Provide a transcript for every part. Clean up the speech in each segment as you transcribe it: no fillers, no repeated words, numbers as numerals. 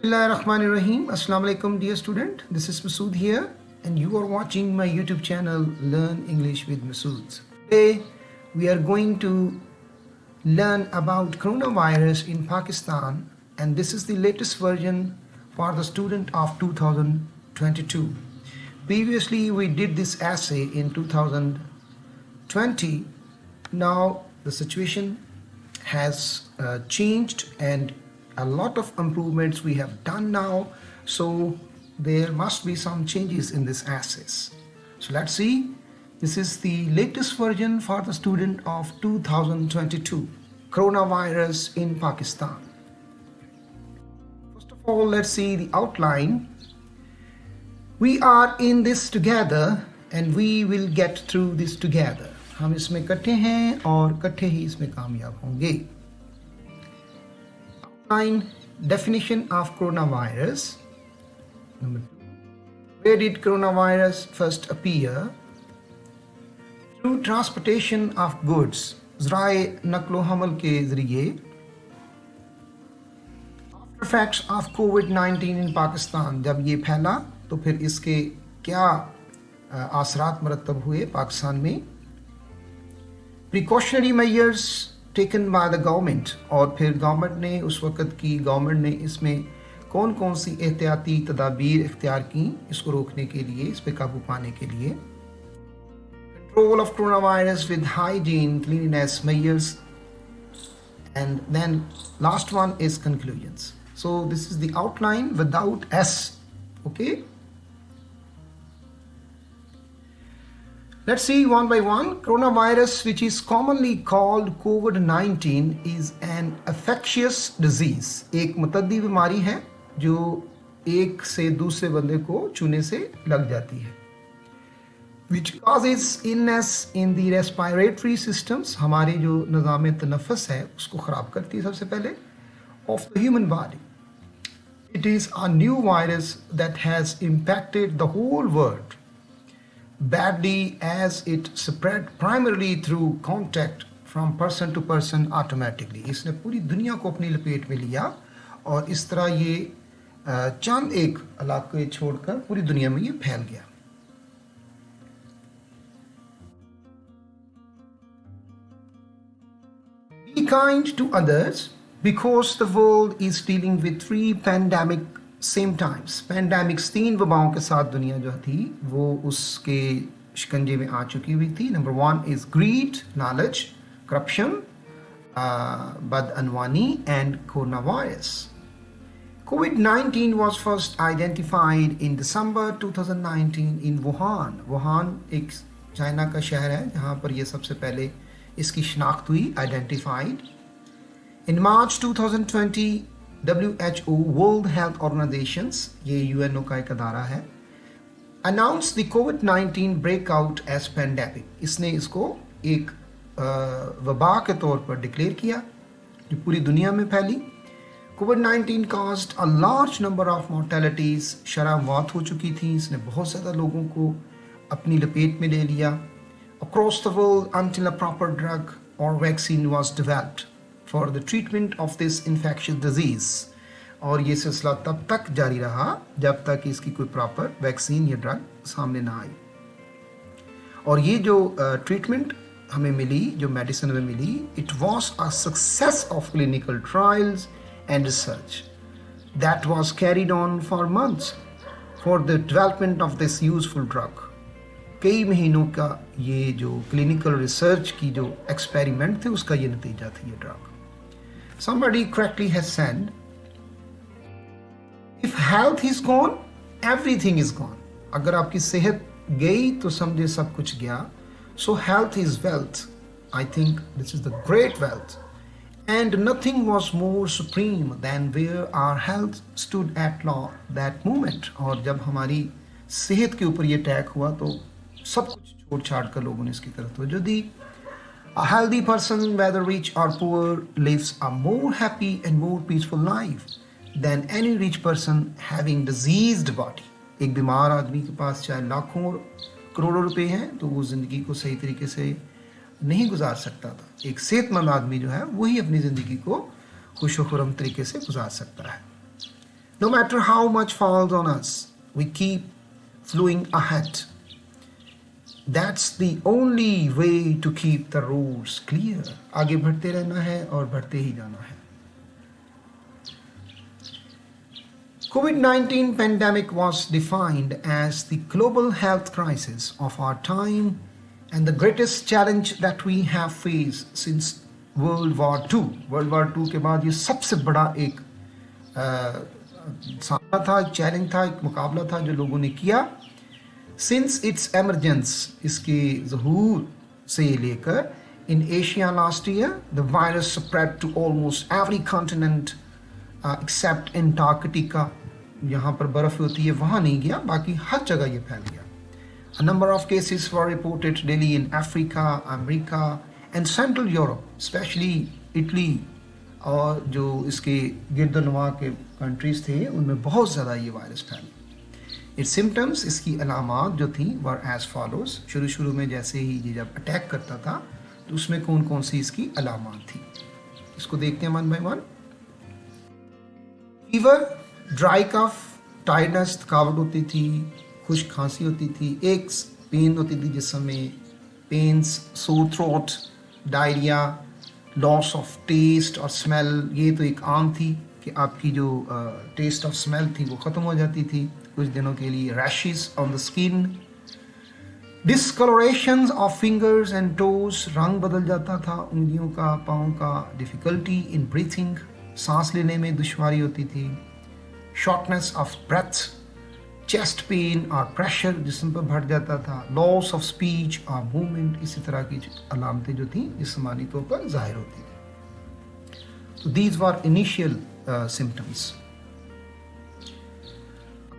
Bismillahirrahmanirrahim. Assalamu alaikum, dear student. This is Masood here, and you are watching my YouTube channel Learn English with Masood. Today, we are going to learn about coronavirus in Pakistan, and this is the latest version for the student of 2022. Previously, we did this essay in 2020. Now, the situation has changed, and a lot of improvements we have done now, so there must be some changes in this essays. So let's see. This is the latest version for the student of 2022, coronavirus in Pakistan. First of all, let's see the outline. We are in this together and we will get through this together. हम इसमें इकट्ठे हैं और इकट्ठे ही इसमें कामयाब होंगे. Definition of coronavirus. Number 2. Where did coronavirus first appear? Through transportation of goods. ज़राए नक्लो हमल के ज़रिए. After effects of Covid-19 in Pakistan. जब ये फैला तो फिर इसके क्या आसरात मरतब हुए पाकिस्तान में. Precautionary measures taken by the government, और फिर गवर्नमेंट ने उस वक़्त की गवर्नमेंट ने इसमें कौन कौन सी एहतियाती तदाबीर इख्तियार की इसको रोकने के लिए, इस पे काबू पाने के लिए. Control of corona virus with hygiene cleanliness measures, and then last one is conclusions. So this is the outline without S. Okay, let's see one by one. Coronavirus, which is commonly called Covid-19, is an infectious disease. एक मुतद्दी बीमारी है जो एक से दूसरे बंदे को छूने से लग जाती है. Which causes illness in the respiratory systems. हमारे जो निज़ाम तनफ़्फ़ुस है उसको ख़राब करती है सबसे पहले. Of the human body. It is a new virus that has impacted the whole world badly, as it spread primarily through contact from person to person automatically. इसने पूरी दुनिया को अपनी लपेट में लिया और इस तरह ये चंद एक इलाके छोड़कर पूरी दुनिया में ये फैल गया. Be kind to others because the world is dealing with 3 pandemic same times. Pandemics 3 वबाओं के साथ दुनिया जो थी वो उसके शिकंजे में आ चुकी हुई थी. नंबर 1 इज ग्रीड, लालच, करप्शन, बदअनवानी and corona virus. COVID-19 was first identified in December 2019 in Wuhan. Wuhan एक चाइना का शहर है जहाँ पर ये सबसे पहले इसकी शिनाख्त हुई, identified. In March 2020 WHO, World Health Organizations, ये UNO का एक अदारा है, announced the COVID-19 breakout as pandemic. इसने इसको एक वबा के तौर पर डिक्लेयर किया जो पूरी दुनिया में फैली. COVID-19 caused a large number of mortalities. शरह मौत हो चुकी थी, इसने बहुत ज़्यादा लोगों को अपनी लपेट में ले लिया. Across the world until a proper drug or vaccine was developed for the treatment of this infectious disease. और ये सिलसिला तब तक जारी रहा जब तक इसकी कोई प्रॉपर वैक्सीन या ड्रग सामने ना आई. और ये जो ट्रीटमेंट हमें मिली, जो मेडिसिन हमें मिली, it was a success of clinical trials and research that was carried on for months for the development of this useful drug. कई महीनों का ये जो क्लिनिकल रिसर्च की जो एक्सपेरिमेंट थे उसका ये नतीजा था ये drug. Somebody correctly has said, if health is gone, everything is gone. अगर आपकी सेहत गई तो समझे सब कुछ गया. So health is wealth. I think this is the great wealth. And nothing was more supreme than where our health stood at law that moment. और जब हमारी सेहत के ऊपर ये अटैक हुआ तो सब कुछ छोड़ छाड़ कर लोगों ने इसकी तरफ तवज्जो दी. A healthy person, whether rich or poor, lives a more happy and more peaceful life than any rich person having diseased body. एक बीमार आदमी के पास चाहे लाखों करोड़ों रुपए हैं तो वो ज़िंदगी को सही तरीके से नहीं गुजार सकता था. एक सेहतमंद आदमी जो है वही अपनी ज़िंदगी को खुश व खुर्रम तरीके से गुजार सकता है. No matter how much falls on us, we keep flowing ahead. That's the only way to keep the roads clear. आगे बढ़ते रहना है और बढ़ते ही जाना है. COVID-19 pandemic was defined as the global health crisis of our time and the greatest challenge that we have faced since World War II. World War II के बाद ये सबसे बड़ा एक सामना था, एक चैलेंज था, एक मुकाबला था जो लोगों ने किया. Since its emergence, इसके ज़हूर से लेकर in Asia last year, the virus spread to almost every continent except Antarctica. यहाँ पर बर्फ होती है वहाँ नहीं गया, बाकी हर जगह ये फैल गया. A number of cases were reported daily in Africa, America and Central Europe, especially Italy और जो इसके गिरदनुमा के कंट्रीज थे उनमें बहुत ज़्यादा ये वायरस फैला. Its symptoms, इसकी अलामात जो थी were as follows. शुरू में जैसे ही ये जब अटैक करता था तो उसमें कौन कौन सी इसकी अलामात थी, इसको देखते हैं one by one. Fever, dry cough, tiredness, थकावट होती थी, खुश्क खांसी होती थी, एक्स पेन होती थी जिसम में, pains, sore throat, diarrhoea, loss of taste और स्मेल. ये तो एक आम थी कि आपकी जो टेस्ट ऑफ स्मेल थी वो ख़त्म हो जाती थी कुछ दिनों के लिए. Rashes on the skin, discolourations of fingers and toes, रंग बदल जाता था उंगलियों का, पाँव का. डिफ़िकल्टी इन ब्रीथिंग, सांस लेने में दुश्वारी होती थी. Shortness of breath, chest pain और प्रेशर जिस्म पर बढ़ जाता था. लॉस ऑफ स्पीच और मूवमेंट, इसी तरह की अलामतें जो थी जिस्मानी तौर पर जाहिर होती थी. तो these were initial symptoms.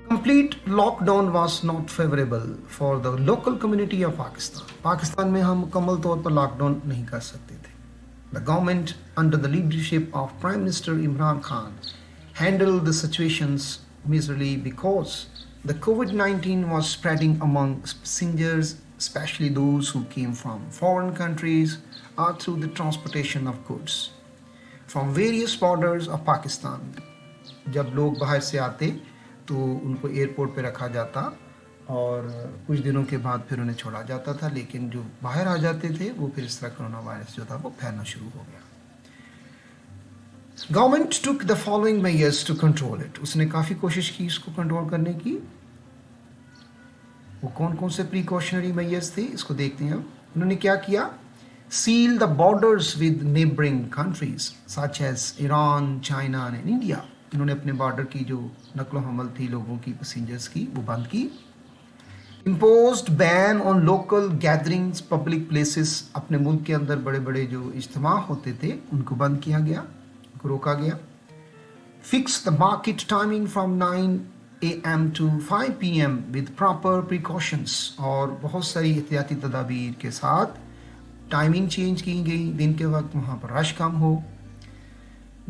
Complete lockdown was not favorable for the local community of Pakistan. Pakistan में हम मुकम्मल तौर पर लॉकडाउन नहीं कर सकते थे. The government under the leadership of Prime Minister Imran Khan handled the situations miserably because the COVID-19 was spreading among passengers, especially those who came from foreign countries or through the transportation of goods from various borders of Pakistan. जब लोग बाहर से आते तो उनको airport पे रखा जाता और कुछ दिनों के बाद फिर उन्हें छोड़ा जाता था, लेकिन जो बाहर आ जाते थे वो फिर इस तरह कोरोना वायरस जो था वो फैलना शुरू हो गया. Government took the following measures to control it. उसने काफ़ी कोशिश की इसको कंट्रोल करने की. वो कौन कौन से प्रिकॉशनरी मेजर्स थे इसको देखते हैं. उन्होंने क्या किया? Seal the borders with neighboring countries such as Iran, China and India. इन्होंने अपने बॉर्डर की जो नकलो हमल थी लोगों की, पैसेंजर्स की, वो बंद की. Imposed ban on local gatherings, public places. अपने मुल्क के अंदर बड़े बड़े जो इज्तिमा होते थे उनको बंद किया गया, उनको रोका गया. Fix the market timing from 9 AM to 5 PM with proper precautions. और बहुत सारी एहतियाती तदाबीर के साथ टाइमिंग चेंज की गई, दिन के वक्त वहाँ पर रश कम हो.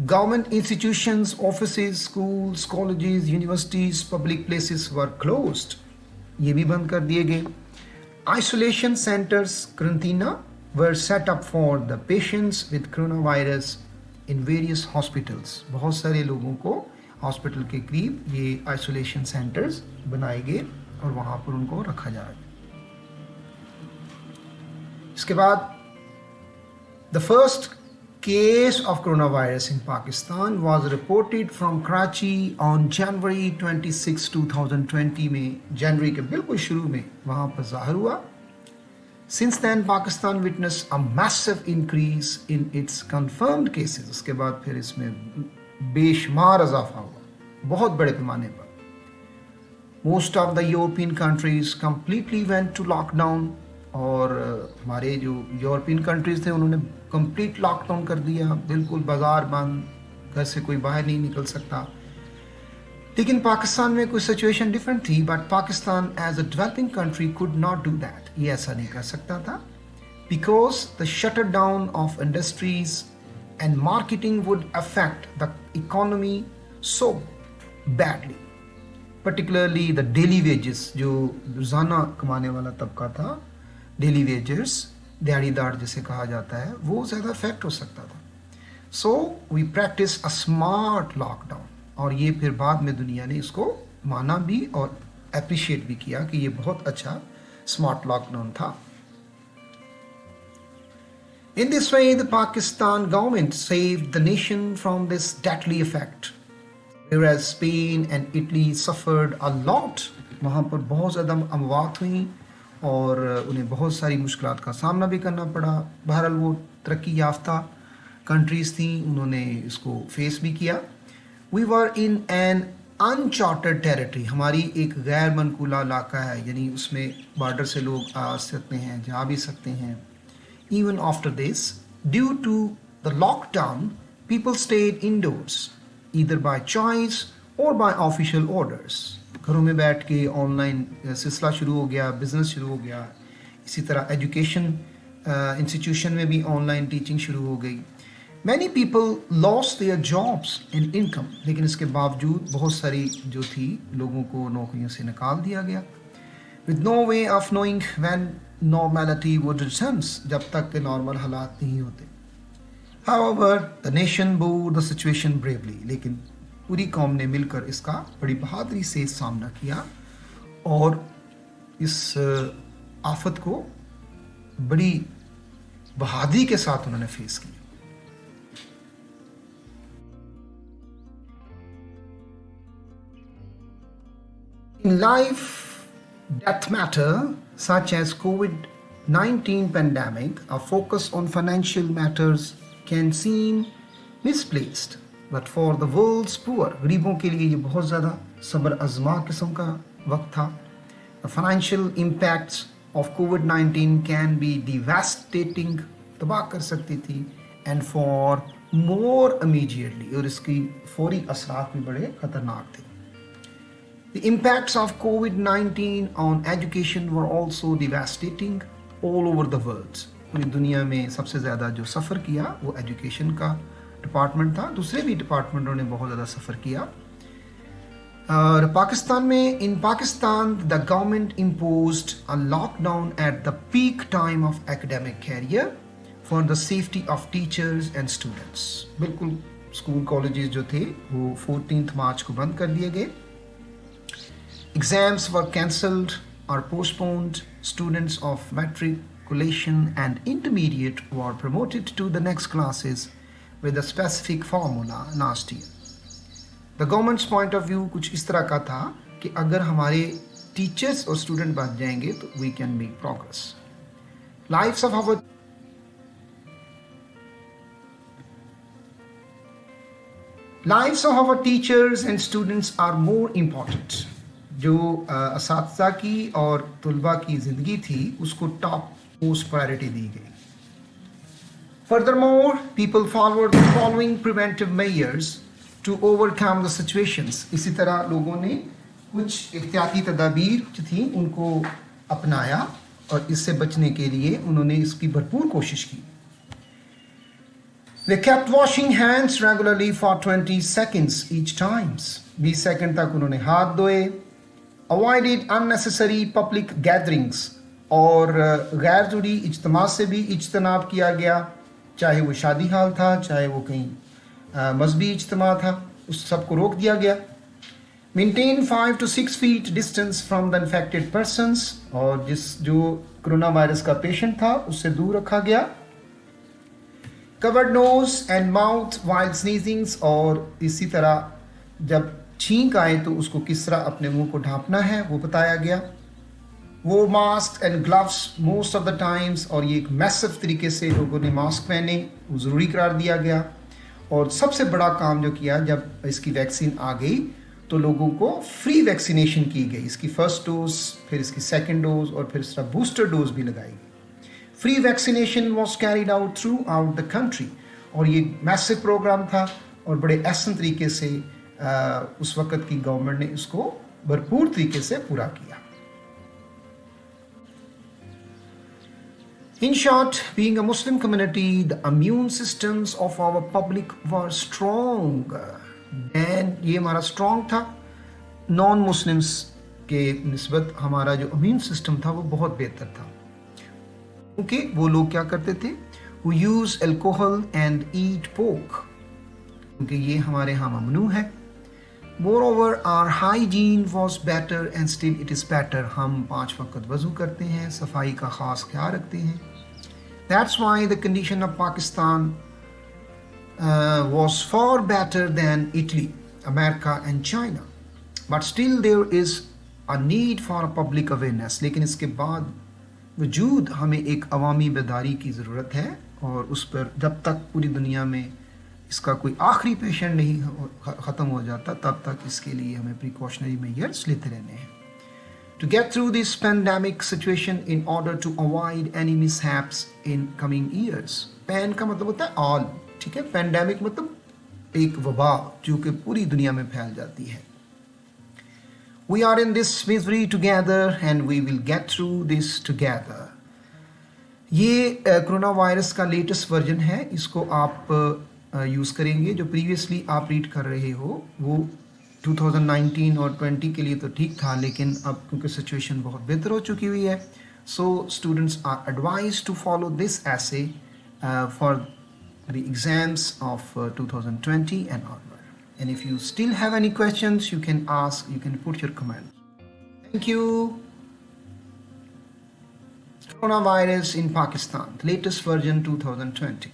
Government institutions, offices, schools, colleges, universities, public places were closed. ये भी बंद कर दिए गए. Isolation centres, quarantine were set up for the patients with corona virus in various hospitals. बहुत सारे लोगों को हॉस्पिटल के करीब ये आइसोलेशन सेंटर्स बनाए गए और वहाँ पर उनको रखा जा रहा है. इसके बाद the first case of coronavirus in Pakistan was reported from Karachi on January 26, 2020 में, जनवरी के बिल्कुल शुरू में वहाँ पर ज़ाहिर हुआ. Since then Pakistan witnessed a massive increase in its confirmed cases. उसके बाद फिर इसमें बेशुमार इजाफा हुआ बहुत बड़े पैमाने पर. Most of the European countries completely went to lockdown. और हमारे जो यूरोपियन कंट्रीज़ थे उन्होंने कंप्लीट लॉकडाउन कर दिया, बिल्कुल बाज़ार बंद, घर से कोई बाहर नहीं निकल सकता. लेकिन पाकिस्तान में कोई सिचुएशन डिफरेंट थी. But Pakistan as a developing country could not do that. ये ऐसा नहीं कर सकता था because the shutter down of industries and marketing would affect the economy so badly. Particularly the daily wages, जो रोज़ाना कमाने वाला तबका था, डेली वेजर्स, दिहाड़ीदार जिसे कहा जाता है, वो ज़्यादा इफेक्ट हो सकता था. So we practice a smart lockdown. और ये फिर बाद में दुनिया ने इसको माना भी और अप्रिशिएट भी किया कि ये बहुत अच्छा स्मार्ट लॉकडाउन था. In this way, the Pakistan government saved the nation from this deadly effect, whereas Spain and Italy suffered a lot. वहाँ पर बहुत ज़्यादा अमवात हुई और उन्हें बहुत सारी मुश्किलात का सामना भी करना पड़ा. बहरहाल वो तरक्की याफ्ता कंट्रीज़ थी, उन्होंने इसको फेस भी किया. We were in an uncharted territory. हमारी एक गैर मनकूला इलाका है, यानी उसमें बॉर्डर से लोग आ सकते हैं, जा भी सकते हैं. Even after this, due to the lockdown, people stayed indoors, either by choice or by official orders. घरों में बैठ के ऑनलाइन सिलसिला शुरू हो गया, बिजनेस शुरू हो गया. इसी तरह एजुकेशन इंस्टीट्यूशन में भी ऑनलाइन टीचिंग शुरू हो गई. Many people lost their jobs and income, लेकिन इसके बावजूद बहुत सारी जो थी लोगों को नौकरियों से निकाल दिया गया. With no way of knowing when normality would return, जब तक के नॉर्मल हालात नहीं होते. However, the nation bore the situation bravely. लेकिन पूरी कौम ने मिलकर इसका बड़ी बहादुरी से सामना किया और इस आफत को बड़ी बहादुरी के साथ उन्होंने फेस किया. In life, death matter such as Covid-19 pandemic, a focus on financial matters can seem misplaced, but for the world's poor, गरीबों के लिए ये बहुत ज़्यादा सब्र आज़मा किस्म का वक्त था. The financial impacts of Covid-19 can be devastating, तबाह कर सकती थी, and for more immediately, और इसकी फौरी असरात भी बड़े खतरनाक थे. The impacts of Covid-19 on education were also devastating all over the world. पूरी दुनिया में सबसे ज़्यादा जो सफ़र किया वो एजुकेशन का डिपार्टमेंट था. दूसरे भी डिपार्टमेंटों ने बहुत ज़्यादा सफ़र किया. और पाकिस्तान में in Pakistan the government imposed a lockdown at the peak time of academic career for the safety of teachers and students. बिल्कुल स्कूल कॉलेजेस जो थे वो 14 मार्च को बंद कर दिए गए. Exams were cancelled or postponed. Students of matriculation and intermediate were promoted to the next classes with a specific formula last year. The government's point of view कुछ इस तरह का था कि अगर हमारे टीचर्स और स्टूडेंट बच जाएंगे तो we can make progress. Lives of our teachers and students are more important. जो असातिज़ा की और तुलबा की ज़िंदगी थी उसको टॉप मोस्ट प्रायोरिटी दी गई. Furthermore, people followed the following preventive measures to overcome the situations. इसी तरह लोगों ने कुछ एहतियाती तदाबीर जो थी उनको अपनाया और इससे बचने के लिए उन्होंने इसकी भरपूर कोशिश की. They kept washing hands regularly for 20 seconds each time. 20 second तक उन्होंने हाथ धोए. Avoided unnecessary public gatherings, और गैर ज़रूरी इज्तिमा से भी इज्तनाब किया गया, चाहे वो शादी हाल था, चाहे वो कहीं मजहबी इज्तिमा था, उस सब को रोक दिया गया. Maintain 5 to 6 feet distance from the infected persons, और जो कोरोना वायरस का पेशेंट था उससे दूर रखा गया. Covered nose and mouth while sneezing, और इसी तरह जब छींक आए तो उसको किस तरह अपने मुंह को ढांपना है वो बताया गया. वो mask and gloves most of the times, और ये एक मैसिव तरीके से लोगों ने मास्क पहने, वो ज़रूरी करार दिया गया. और सबसे बड़ा काम जो किया, जब इसकी वैक्सीन आ गई तो लोगों को फ्री वैक्सीनेशन की गई. इसकी फर्स्ट डोज, फिर इसकी सेकेंड डोज और फिर इसका बूस्टर डोज भी लगाई गई. Free vaccination was carried out through out the country, और ये मैसिव प्रोग्राम था और बड़े एहसन तरीके से उस वक़्त की गवर्नमेंट ने इसको भरपूर तरीके से पूरा किया. In short, being a Muslim community, the immune systems of our public were strong. And ये हमारा strong था. Non-Muslims के निस्बत हमारा जो immune system था वो बहुत बेहतर था. क्योंकि वो लोग क्या करते थे? Who use alcohol and eat pork. क्योंकि ये हमारे यहाँ ममनू है. Moreover, our hygiene was better and still it is better. हम 5 वक्त वज़ू करते हैं, सफाई का ख़ास ख्याल रखते हैं. That's why the condition of Pakistan was far better than Italy, America and China. But still there is a need for public awareness. लेकिन इसके बाद वजूद हमें एक अवामी बेदारी की ज़रूरत है, और उस पर जब तक पूरी दुनिया में इसका कोई आखिरी पेशेंट नहीं ख़त्म हो जाता तब तक इसके लिए हमें प्रिकॉशनरी मेजर्स लेते रहने हैं. To get through this pandemic situation in order to avoid any mishaps in coming years. Pan का मतलब होता है all, ठीक है. पैंडेमिक मतलब एक वबा जो कि पूरी दुनिया में फैल जाती है. We are in this misery together and we will get through this together. ये कोरोना वायरस का लेटेस्ट वर्जन है. इसको आप यूज़ करेंगे. जो प्रीवियसली आप रीड कर रहे हो वो 2019 और 20 के लिए तो ठीक था, लेकिन अब क्योंकि सिचुएशन बहुत बेहतर हो चुकी हुई है, so students are advised to follow this ऐसे for the exams of 2020 and onward. And if you still have any questions, you can ask, you can put your comment. Thank you. Coronavirus in Pakistan, latest version 2020.